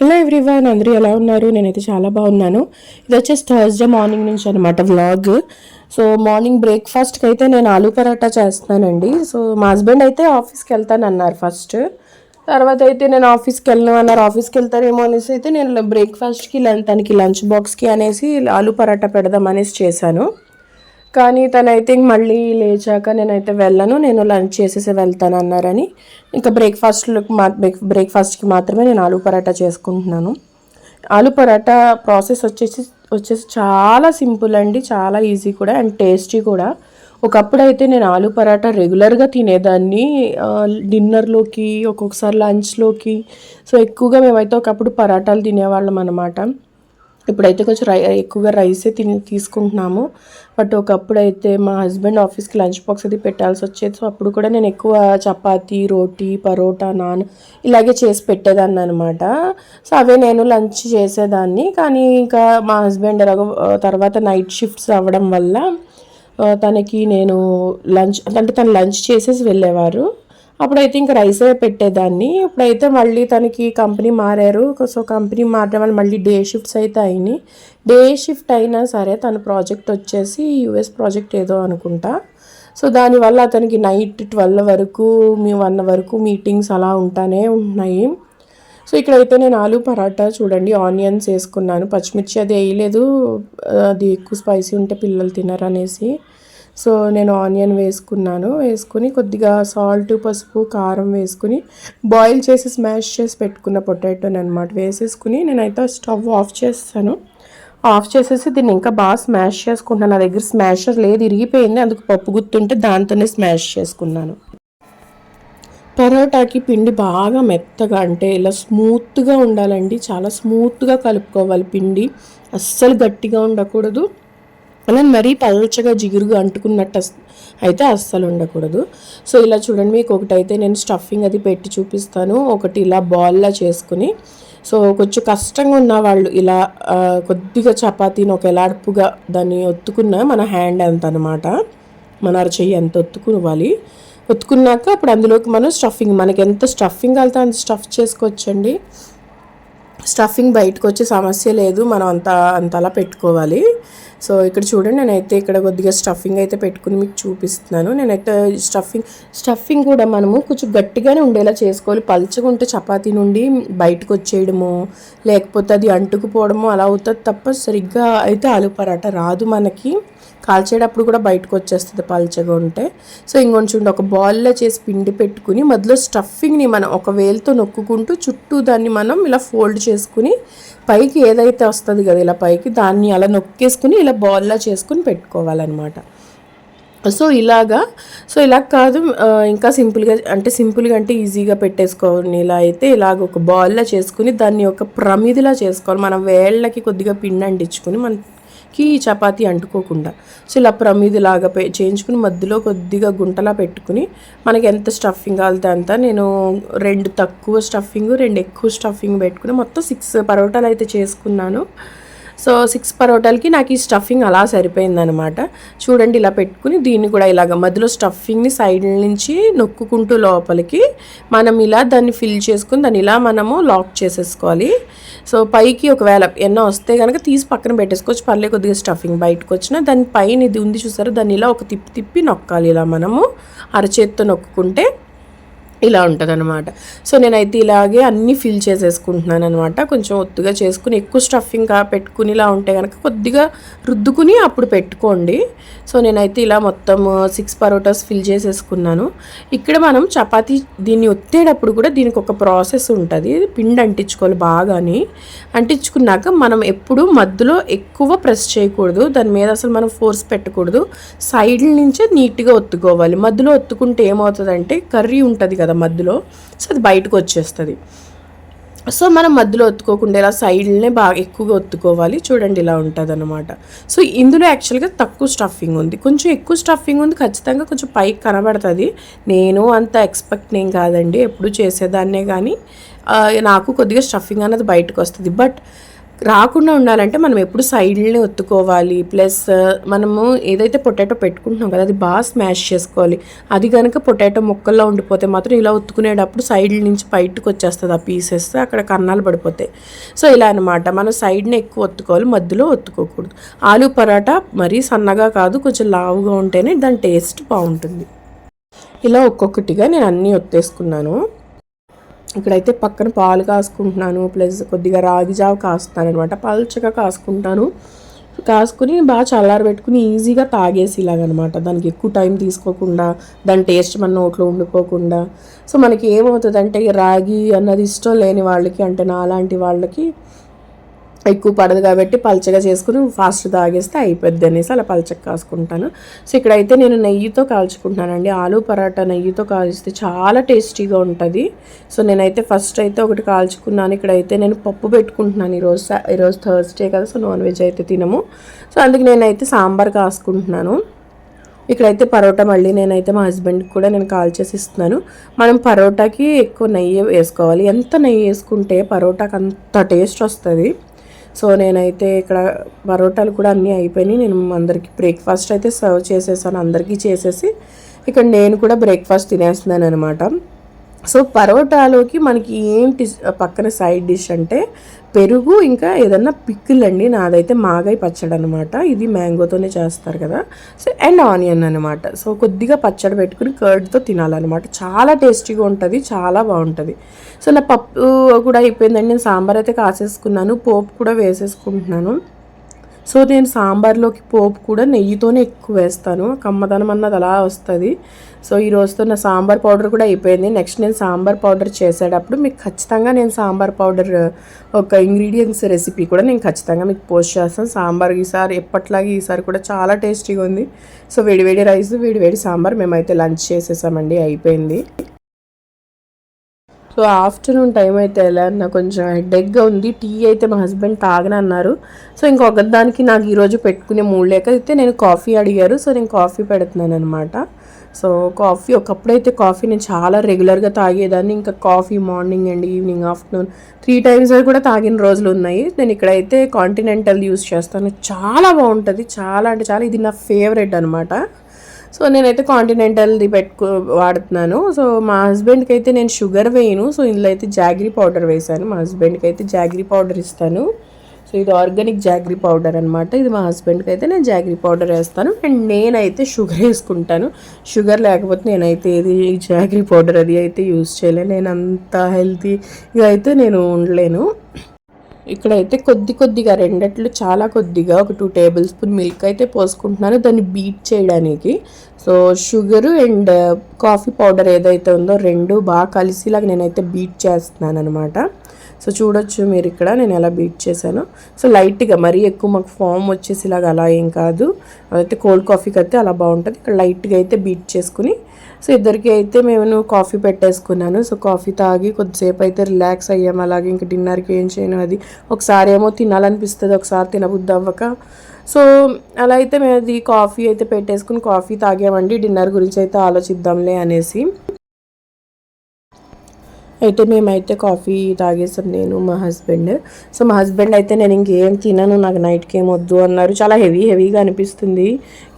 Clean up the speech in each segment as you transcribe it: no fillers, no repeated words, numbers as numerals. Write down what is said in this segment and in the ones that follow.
Hello everyone, అందరూ ఎలా ఉన్నారు? నేనైతే చాలా బాగున్నాను. ఇది వచ్చేసి థర్స్డే మార్నింగ్ నుంచి అనమాట వ్లాగ్. సో మార్నింగ్ బ్రేక్ఫాస్ట్కి అయితే నేను ఆలూ పరాటా చేస్తున్నానండి. సో మా హస్బెండ్ అయితే ఆఫీస్కి వెళ్తానన్నారు ఫస్ట్. తర్వాత అయితే నేను ఆఫీస్కి వెళ్ళను అన్నారు. ఆఫీస్కి వెళ్తారేమో అనేసి అయితే నేను బ్రేక్ఫాస్ట్కి తనకి లంచ్ బాక్స్కి అనేసి ఆలూ పరాటా పెడదాం అనేసి చేశాను. కానీ తనైతే మళ్ళీ లేచాక నేనైతే వెళ్ళను, నేను లంచ్ చేసేసి వెళ్తాను అన్నారని ఇంకా బ్రేక్ఫాస్ట్కి మాత్రమే నేను ఆలూ పరాటా చేసుకుంటున్నాను. ఆలూ పరాటా ప్రాసెస్ వచ్చేసి చాలా సింపుల్ అండి, చాలా ఈజీ కూడా అండ్ టేస్టీ కూడా. ఒకప్పుడు అయితే నేను ఆలూ పరాటా రెగ్యులర్గా తినేదాన్ని, డిన్నర్లోకి ఒక్కొక్కసారి లంచ్లోకి. సో ఎక్కువగా మేమైతే ఒకప్పుడు పరాటాలు తినేవాళ్ళం అనమాట. ఇప్పుడైతే కొంచెం ఎక్కువగా రైసే తీసుకుంటున్నాము. బట్ ఒకప్పుడు అయితే మా హస్బెండ్ ఆఫీస్కి లంచ్ బాక్స్ అది పెట్టాల్సి వచ్చేది. సో అప్పుడు కూడా నేను ఎక్కువ చపాతీ, రోటీ, పరోటా, నాన్ ఇలాగే చేసి పెట్టేదాన్ని అనమాట. సో అవే నేను లంచ్ చేసేదాన్ని. కానీ ఇంకా మా హస్బెండ్ తర్వాత నైట్ షిఫ్ట్స్ అవ్వడం వల్ల తనకి నేను తను లంచ్ చేసేసి వెళ్ళేవారు. అప్పుడైతే ఇంకా రైసే పెట్టేదాన్ని. ఇప్పుడైతే మళ్ళీ తనకి కంపెనీ మారారు. సో కంపెనీ మారడం వల్ల మళ్ళీ డే షిఫ్ట్స్ అయితే అయినాయి. డే షిఫ్ట్ అయినా సరే తన ప్రాజెక్ట్ వచ్చేసి యూఎస్ ప్రాజెక్ట్ ఏదో అనుకుంటా. సో దానివల్ల అతనికి నైట్ 12 వరకు 1 వరకు మీటింగ్స్ అలా ఉంటానే ఉన్నాయి. సో ఇక్కడైతే నేను ఆలూ పరాటా చూడండి ఆనియన్స్ వేసుకున్నాను, పచ్చిమిర్చి అది వేయలేదు, అది ఎక్కువ స్పైసీ ఉంటే పిల్లలు తినరు అనేసి. సో నేను ఆనియన్ వేసుకుని కొద్దిగా సాల్ట్, పసుపు, కారం వేసుకుని బాయిల్ చేసి స్మాష్ చేసి పెట్టుకున్న పొటాటోని అనమాట వేసేసుకుని నేనైతే స్టవ్ ఆఫ్ చేస్తాను. ఆఫ్ చేసేసి దీన్ని ఇంకా బాగా స్మాష్ చేసుకుంటున్నాను. నా దగ్గర స్మాషర్ లేదు, ఇరిగిపోయింది, అందుకు పప్పు గుత్తుంటే దాంతోనే స్మాష్ చేసుకున్నాను. పరోటాకి పిండి బాగా మెత్తగా అంటే ఇలా స్మూత్గా ఉండాలండి, చాలా స్మూత్గా కలుపుకోవాలి పిండి, అస్సలు గట్టిగా ఉండకూడదు, అలా మరీ పల్చగా జిగురుగా అంటుకున్నట్టు అయితే అస్సలు ఉండకూడదు. సో ఇలా చూడండి, మీకు ఒకటైతే నేను స్టఫింగ్ అది పెట్టి చూపిస్తాను, ఒకటి ఇలా బాల్లా చేసుకుని. సో కొంచెం కష్టంగా ఉన్న వాళ్ళు ఇలా కొద్దిగా చపాతీని ఒక ఎలాడుపుగా దాన్ని ఒత్తుకున్న మన హ్యాండ్ ఎంత అనమాట, మన అరచెయ్యి ఎంత ఒత్తుకోవాలి. ఒత్తుకున్నాక అప్పుడు అందులోకి మనం స్టఫింగ్, మనకి ఎంత స్టఫింగ్ కలితే అంత స్టఫ్ చేసుకోవచ్చండి. స్టఫింగ్ బయటకు వచ్చే సమస్య లేదు, మనం అంతలా పెట్టుకోవాలి. సో ఇక్కడ చూడండి, నేనైతే ఇక్కడ కొద్దిగా స్టఫింగ్ అయితే పెట్టుకుని మీకు చూపిస్తున్నాను. నేనైతే స్టఫింగ్ కూడా మనము కొంచెం గట్టిగానే ఉండేలా చేసుకోవాలి. పల్చగా ఉంటే చపాతీ నుండి బయటకు వచ్చేయడము లేకపోతే అది అంటుకుపోవడము అలా అవుతుంది తప్ప సరిగ్గా అయితే ఆలూ పరాటా రాదు మనకి. కాల్చేటప్పుడు కూడా బయటకు వచ్చేస్తుంది పల్చగా ఉంటే. సో ఇంకొంచెం ఒక బాల్లో చేసి పిండి పెట్టుకుని మధ్యలో స్టఫింగ్ని మనం ఒక వేలుతో నొక్కుంటూ చుట్టూ దాన్ని మనం ఇలా ఫోల్డ్ చేసుకుని పైకి ఏదైతే వస్తుంది కదా ఇలా పైకి దాన్ని అలా నొక్కేసుకుని ఇలా బాల్లా చేసుకుని పెట్టుకోవాలన్నమాట. సో ఇలా కాదు, ఇంకా సింపుల్గా అంటే ఈజీగా పెట్టేసుకోవాలి. ఇలా అయితే ఇలాగ ఒక బాల్లా చేసుకుని దాన్ని ఒక ప్రమిదిలా చేసుకోవాలి. మనం వేళ్ళకి కొద్దిగా పిండి అంటించుకుని మనకి చపాతీ అంటుకోకుండా సో ఇలా ప్రమిదిలాగా చేయించుకుని మధ్యలో కొద్దిగా గుంటలా పెట్టుకుని మనకి ఎంత స్టఫింగ్ కావాలితే అంతా, నేను 2 తక్కువ స్టఫింగ్ 2 ఎక్కువ స్టఫింగ్ పెట్టుకుని మొత్తం 6 పరోటాలు అయితే చేసుకున్నాను. సో 6 పరోటాలకి నాకు ఈ స్టఫింగ్ అలా సరిపోయిందనమాట. చూడండి ఇలా పెట్టుకుని దీన్ని కూడా ఇలాగ మధ్యలో స్టఫింగ్ని సైడ్ నుంచి నొక్కుంటూ లోపలికి మనం ఇలా దాన్ని ఫిల్ చేసుకుని దాన్ని ఇలా మనము లాక్ చేసేసుకోవాలి. సో పైకి ఒకవేళ ఎన్నో వస్తే కనుక తీసి పక్కన పెట్టేసుకోవచ్చు, పర్లే. కొద్దిగా స్టఫింగ్ బయటకు వచ్చినా దాని పైన ఇది ఉంది చూసారు, దాన్ని ఇలా ఒక తిప్పి నొక్కాలి. ఇలా మనము అరచేత్తో నొక్కుంటే ఇలా ఉంటుంది అనమాట. సో నేనైతే ఇలాగే అన్నీ ఫిల్ చేసేసుకుంటున్నాను అనమాట. కొంచెం ఒత్తుగా చేసుకుని ఎక్కువ స్టఫింగ్ పెట్టుకుని ఇలా ఉంటే కనుక కొద్దిగా రుద్దుకుని అప్పుడు పెట్టుకోండి. సో నేనైతే ఇలా మొత్తం 6 పరోటాస్ ఫిల్ చేసేసుకున్నాను. ఇక్కడ మనం చపాతీ దీన్ని ఒత్తేటప్పుడు కూడా దీనికి ఒక ప్రాసెస్ ఉంటుంది. పిండి అంటించుకోవాలి బాగాని. అంటించుకున్నాక మనం ఎప్పుడు మధ్యలో ఎక్కువ ప్రెస్ చేయకూడదు, దాని మీద అసలు మనం ఫోర్స్ పెట్టకూడదు, సైడ్ నుంచే నీట్గా ఒత్తుకోవాలి. మధ్యలో ఒత్తుకుంటే ఏమవుతుందంటే కర్రీ ఉంటుంది కదా మధ్యలో, సో అది బయటకు వచ్చేస్తుంది. సో మనం మధ్యలో ఒత్తుకోకుండా ఇలా సైడ్లనే బాగా ఎక్కువగా ఒత్తుకోవాలి. చూడండి ఇలా ఉంటుంది అనమాట. సో ఇందులో యాక్చువల్గా తక్కువ స్టఫింగ్ ఉంది, కొంచెం ఎక్కువ స్టఫింగ్ ఉంది, ఖచ్చితంగా కొంచెం పైకి కనబడుతుంది. నేను అంత ఎక్స్పెక్ట్ నేను కాదండి, ఎప్పుడు చేసేదాన్నే, కానీ నాకు కొద్దిగా స్టఫింగ్ అనేది బయటకు వస్తుంది. బట్ రాకుండా ఉండాలంటే మనం ఎప్పుడు సైడ్లనే ఒత్తుకోవాలి. ప్లస్ మనము ఏదైతే పొటాటో పెట్టుకుంటున్నాం కదా, అది బాగా స్మాష్ చేసుకోవాలి. అది కనుక పొటాటో ముక్కల్లో ఉండిపోతే మాత్రం ఇలా ఒత్తుకునేటప్పుడు సైడ్ల నుంచి బయటకు వచ్చేస్తుంది ఆ పీసెస్, అక్కడ కన్నాలు పడిపోతాయి. సో ఇలా అనమాట, మనం సైడ్ని ఎక్కువ ఒత్తుకోవాలి, మధ్యలో ఒత్తుకోకూడదు. ఆలు పరాటా మరీ సన్నగా కాదు, కొంచెం లావుగా ఉంటేనే దాని టేస్ట్ బాగుంటుంది. ఇలా ఒక్కొక్కటిగా నేను అన్నీ ఒత్తేసుకున్నాను. ఇక్కడైతే పక్కన పాలు కాసుకుంటున్నాను, ప్లస్ కొద్దిగా రాగి జావ కాస్తాను అనమాట. పల్చగా కాసుకుంటాను, కాసుకుని బాగా చల్లారబెట్టుకుని ఈజీగా తాగేసి ఇలాగనమాట. దానికి ఎక్కువ టైం తీసుకోకుండా, దాని టేస్ట్ మన నోట్లో ఉండిపోకుండా. సో మనకి ఏమవుతుందంటే రాగి అన్నది ఇష్టం లేని వాళ్ళకి, అంటే నా అలాంటి వాళ్ళకి ఎక్కువ పడదు కాబట్టి పల్చగా చేసుకుని ఫాస్ట్ తాగేస్తే అయిపోద్ది అనేసి అలా పల్చగా కాసుకుంటాను. సో ఇక్కడైతే నేను నెయ్యితో కాల్చుకుంటున్నానండి. ఆలు పరాటా నెయ్యితో కాల్చితే చాలా టేస్టీగా ఉంటుంది. సో నేనైతే ఫస్ట్ అయితే ఒకటి కాల్చుకున్నాను. ఇక్కడైతే నేను పప్పు పెట్టుకుంటున్నాను. ఈరోజు థర్స్డే కదా, సో నాన్ వెజ్ అయితే తినము. సో అందుకు నేనైతే సాంబార్ కాసుకుంటున్నాను. ఇక్కడైతే పరోటా మళ్ళీ నేనైతే మా హస్బెండ్కి కూడా నేను కాల్ చేసి ఇస్తున్నాను. మనం పరోటాకి ఎక్కువ నెయ్యి వేసుకోవాలి. ఎంత నెయ్యి వేసుకుంటే పరోటాకి అంత టేస్ట్ వస్తుంది. సో నేనైతే ఇక్కడ పరోటాలు కూడా అన్నీ అయిపోయినాయి. నేను అందరికీ బ్రేక్ఫాస్ట్ అయితే సర్వ్ చేసేసాను, అందరికీ చేసేసి ఇక్కడ నేను కూడా బ్రేక్ఫాస్ట్ తినేస్తున్నాను అనమాట. సో పరోటాలోకి మనకి ఏంటి పక్కన సైడ్ డిష్ అంటే పెరుగు, ఇంకా ఏదన్నా పిక్కులు అండి. నాదైతే మాగాయ పచ్చడి అనమాట, ఇది మ్యాంగోతోనే చేస్తారు కదా. సో అండ్ ఆనియన్ అనమాట. సో కొద్దిగా పచ్చడి పెట్టుకుని కర్డ్తో తినాలన్నమాట. చాలా టేస్టీగా ఉంటుంది, చాలా బాగుంటుంది. సో నా పప్పు కూడా అయిపోయిందండి. నేను సాంబార్ అయితే కాసేసుకున్నాను, పోపు కూడా వేసేసుకుంటున్నాను. సో నేను సాంబార్లోకి పోపు కూడా నెయ్యితోనే ఎక్కువ వేస్తాను, కమ్మదనం అన్నది అలా వస్తుంది. సో ఈ రోజుతో నా సాంబార్ పౌడర్ కూడా అయిపోయింది. నెక్స్ట్ నేను సాంబార్ పౌడర్ చేసేటప్పుడు మీకు ఖచ్చితంగా నేను సాంబార్ పౌడర్ ఒక ఇంగ్రీడియంట్స్ రెసిపీ కూడా నేను ఖచ్చితంగా మీకు పోస్ట్ చేస్తాను. సాంబార్ ఈసారి ఎప్పట్లాగే ఈసారి కూడా చాలా టేస్టీగా ఉంది. సో వేడివేడి రైస్, వేడివేడి సాంబార్ మేమైతే లంచ్ చేసేసామండి, అయిపోయింది. సో ఆఫ్టర్నూన్ టైం అయితే ఎలా నాకు కొంచెం హెడేక్గా ఉంది. టీ అయితే మా హస్బెండ్ తాగనన్నారు. సో ఇంకొకదానికి నాకు ఈరోజు పెట్టుకునే మూడు లేక అయితే నేను కాఫీ అడిగారు. సో నేను కాఫీ పెడుతున్నాను అనమాట. సో కాఫీ ఒకప్పుడైతే కాఫీ నేను చాలా రెగ్యులర్గా తాగేదాన్ని. ఇంకా coffee morning and evening, afternoon 3 times కూడా తాగిన రోజులు ఉన్నాయి. నేను ఇక్కడైతే కాంటినెంటల్ యూస్ చేస్తాను, చాలా బాగుంటుంది, చాలా అంటే చాలా. ఇది నా ఫేవరెట్ అనమాట. సో నేనైతే కాంటినెంటల్ది వాడుతున్నాను. సో మా హస్బెండ్కి అయితే నేను షుగర్ వేయను. సో ఇందులో అయితే జాగ్రీ పౌడర్ వేసాను. మా హస్బెండ్కి అయితే జాగ్రీ పౌడర్ ఇస్తాను. సో ఇది ఆర్గానిక్ జాగ్రీ పౌడర్ అనమాట. ఇది మా హస్బెండ్కి అయితే నేను జాగ్రీ పౌడర్ వేస్తాను. అండ్ నేనైతే షుగర్ వేసుకుంటాను. షుగర్ లేకపోతే నేనైతే ఇది జాగ్రీ పౌడర్ అది అయితే యూజ్ చేయలేను. నేను అంత హెల్తీగా అయితే నేను ఉండలేను. ఇక్కడైతే కొద్దిగా రెండట్లు చాలా కొద్దిగా ఒక 2 tablespoon మిల్క్ అయితే పోసుకుంటున్నాను, దాన్ని బీట్ చేయడానికి. So sugar and coffee powder ఏదైతే ఉందో రెండు బాగా కలిసిలాగా నేనైతే బీట్ చేస్తున్నాను అనమాట. సో చూడొచ్చు మీరు ఇక్కడ నేను ఎలా బీట్ చేశాను. సో లైట్గా మరీ ఎక్కువ మాకు ఫామ్ వచ్చేసిలాగా అలా ఏం కాదు, అదైతే కోల్డ్ కాఫీకి అయితే అలా బాగుంటుంది. ఇక్కడ లైట్గా అయితే బీట్ చేసుకుని సో ఇద్దరికి అయితే మేము కాఫీ పెట్టేసుకున్నాను. సో కాఫీ తాగి కొద్దిసేపు అయితే రిలాక్స్ అయ్యాము. అలాగే ఇంక డిన్నర్కి ఏం చేయను, అది ఒకసారి ఏమో తినాలనిపిస్తుంది, ఒకసారి తినబుద్ధి అవ్వక. సో అలా అయితే మేము అది కాఫీ అయితే పెట్టేసుకుని కాఫీ తాగామండి. డిన్నర్ గురించి అయితే ఆలోచిద్దాంలే అనేసి అయితే మేమైతే కాఫీ తాగేసాం, నేను మా హస్బెండ్. సో మా హస్బెండ్ అయితే నేను ఇంకేం తినను, నాకు నైట్కి ఏం వద్దు అన్నారు. చాలా హెవీగా అనిపిస్తుంది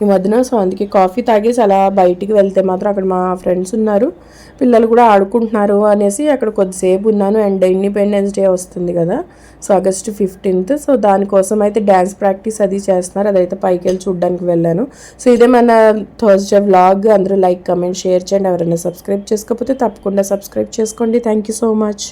ఈ మధ్యన. సో అందుకే కాఫీ తాగేసి అలా బయటికి వెళ్తే మాత్రం అక్కడ మా ఫ్రెండ్స్ ఉన్నారు, పిల్లలు కూడా ఆడుకుంటున్నారు అనేసి అక్కడ కొద్దిసేపు ఉన్నాను. అండ్ ఇండిపెండెన్స్ డే వస్తుంది కదా, సో August 15th. సో దానికోసం అయితే డ్యాన్స్ ప్రాక్టీస్ అది చేస్తున్నారు, అదైతే పైకి వెళ్ళి చూడడానికి వెళ్ళాను. సో ఇదే మన థర్స్డే వ్లాగ్. అందరూ లైక్, కమెంట్, షేర్ చేయండి. ఎవరైనా సబ్స్క్రైబ్ చేసుకోకపోతే తప్పకుండా సబ్స్క్రైబ్ చేసుకోండి. Thank you so much.